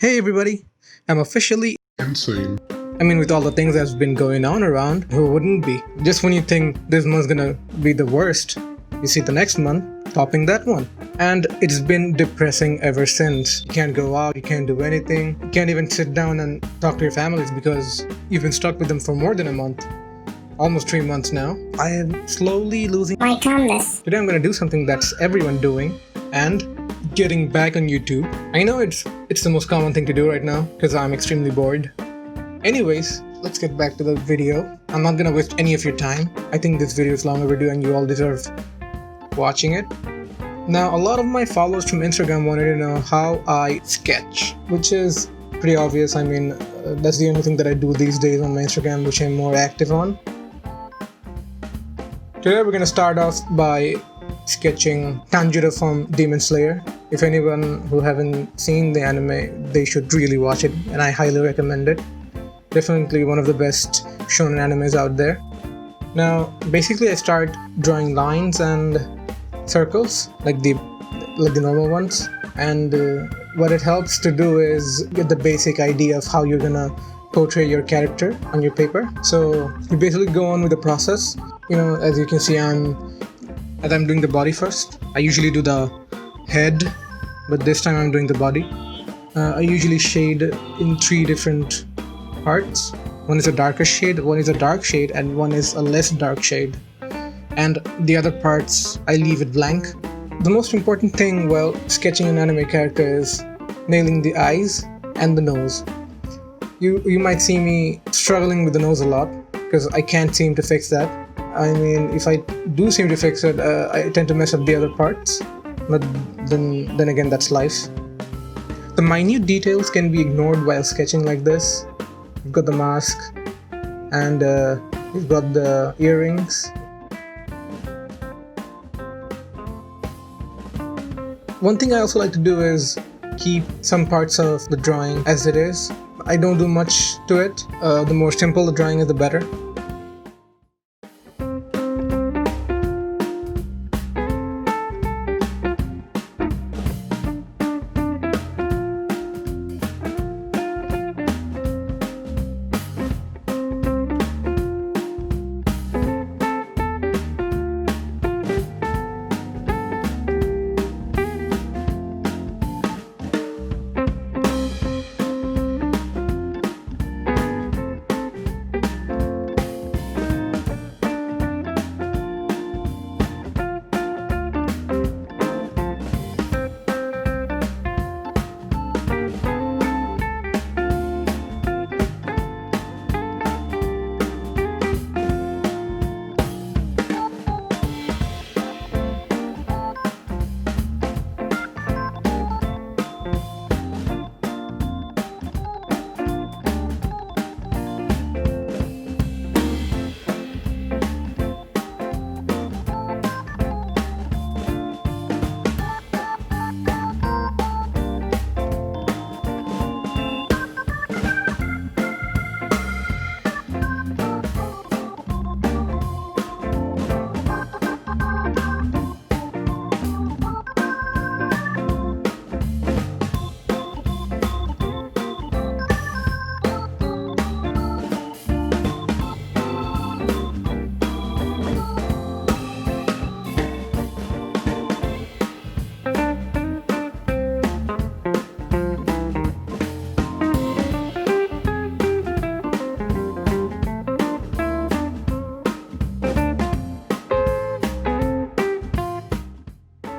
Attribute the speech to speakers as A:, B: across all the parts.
A: Hey everybody, I'm officially
B: insane.
A: I mean, with all the things that's been going on around, who wouldn't be? Just when you think this month's gonna be the worst, you see the next month topping that one. And it's been depressing ever since. You can't go out, you can't do anything, you can't even sit down and talk to your families because you've been stuck with them for more than a month. Almost 3 months now. I am slowly losing
C: my calmness.
A: Today I'm gonna do something that's everyone doing and getting back on YouTube. I know it's the most common thing to do right now because I'm extremely bored. Anyways, let's get back to the video. I'm not gonna waste any of your time. I think this video is long overdue and you all deserve watching it. Now, a lot of my followers from Instagram wanted to know how I sketch, which is pretty obvious. I mean, that's the only thing that I do these days on my Instagram, which I'm more active on. Today we're gonna start off by sketching Tanjiro from Demon Slayer. If anyone who haven't seen the anime, they should really watch it, and I highly recommend it. Definitely one of the best shonen animes out there. Now, basically I start drawing lines and circles, like the normal ones, and what it helps to do is get the basic idea of how you're gonna portray your character on your paper. So you basically go on with the process. You know, as you can see, I'm doing the body first. I usually do the head, but this time I'm doing the body. I usually shade in 3 different parts. One is a darker shade, one is a dark shade, and one is a less dark shade. And the other parts, I leave it blank. The most important thing while sketching an anime character is nailing the eyes and the nose. You might see me struggling with the nose a lot because I can't seem to fix that. I mean, if I do seem to fix it, I tend to mess up the other parts, but then again, that's life. The minute details can be ignored while sketching like this. You've got the mask, and you've got the earrings. One thing I also like to do is keep some parts of the drawing as it is. I don't do much to it. The more simple the drawing is, the better.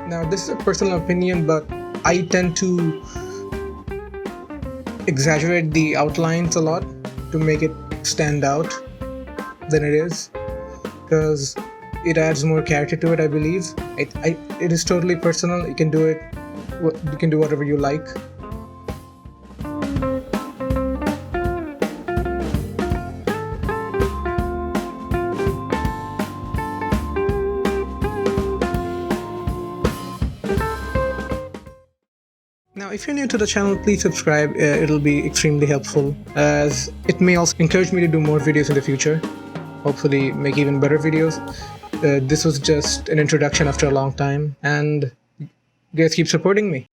A: Now, this is a personal opinion, but I tend to exaggerate the outlines a lot to make it stand out than it is, because it adds more character to it, I believe. It is totally personal. You can do it. You can do whatever you like. Now, if you're new to the channel, please subscribe. It'll be extremely helpful, as it may also encourage me to do more videos in the future. Hopefully make even better videos. This was just an introduction after a long time, and you guys keep supporting me.